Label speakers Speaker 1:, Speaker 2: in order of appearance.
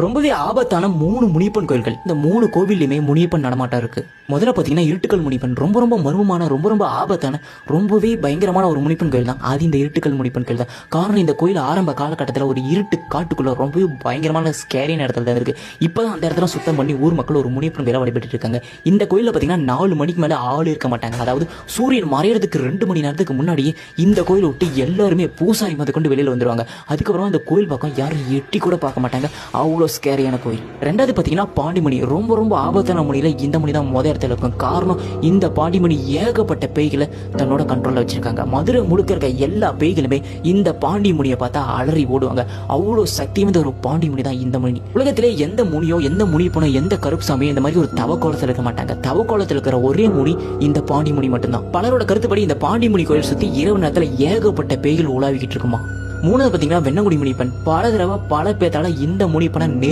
Speaker 1: ரொம்பவே ஆபத்தான 3 முனியப்பன் கோயில்கள். இந்த 3 கோவில்லையுமே முனியப்பன் நடமாட்டம் இருக்கு. முதல்ல பாத்தீங்கன்னா இருட்டுக்கல் முனியப்பன் ரொம்ப மர்மமான ரொம்ப ஆபத்தான ரொம்பவே பயங்கரமான ஒரு முனியப்பன் கோயில் தான். அது இந்த இருட்டுக்கல் முனியப்பன் கோயில் தான். காரணம் இந்த கோயில் ஆரம்ப காலகட்டத்தில் ஒரு இருட்டு காட்டுக்குள்ள ரொம்பவே பயங்கரமான ஸ்கேரியான இடத்துல தான் இருக்கு. இப்பதான் அந்த இடத்துல சுத்தம் பண்ணி ஊர் மக்கள் ஒரு முனியப்பன் கோயிலை வழிபட்டு இருக்காங்க. இந்த கோயில பாத்தீங்கன்னா 4 மணிக்கு மேல ஆள் இருக்க மாட்டாங்க. அதாவது சூரியன் மறையறதுக்கு 2 மணி நேரத்துக்கு முன்னாடியே இந்த கோயிலை விட்டு எல்லாருமே பூசாரி மத கொண்டு வெளியில வந்துருவாங்க. அதுக்கப்புறம் இந்த கோயில் பக்கம் யாரும் எட்டி கூட பார்க்க மாட்டாங்க. அவ்வளோ ஸ்கேரியான கோயில். ரெண்டாவது பாத்தீங்கன்னா பாண்டிமணி. ரொம்ப ஆபத்தான மணியில இந்த மணி தான் முதல் இடத்துல இருக்கும். காரணம் இந்த பாண்டிமணி ஏகப்பட்ட பேய்களை தன்னோட கண்ட்ரோல்ல வச்சிருக்காங்க. மதுரை முழுக்க இருக்க எல்லா பேய்களுமே இந்த பாண்டிமணியை பார்த்தா அலறி ஓடுவாங்க. அவ்வளோ சக்தி வந்து ஒரு பாண்டிமணி தான் இந்த மணி. உலகத்திலே எந்த முனியோ எந்த முனிப்பனோ எந்த கருப்பு சாமியோ இந்த மாதிரி ஒரு தவக்கோலத்தில் இருக்க மாட்டாங்க. தவக்கோலத்தில் இருக்கிற ஒரே முனி இந்த பாண்டிமணி மட்டும்தான். பலரோட கருத்துப்படி இந்த பாண்டிமணி கோயில் சுத்தி இரவு நேரத்துல ஏகப்பட்ட பேய்கள் உலாவிக்கிட்டு இருக்குமா. மூணாவது பாத்தீங்கன்னா வெண்ணங்குடி முனிப்பன். பல தடவை பல பேத்தால இந்த முனிப்பனை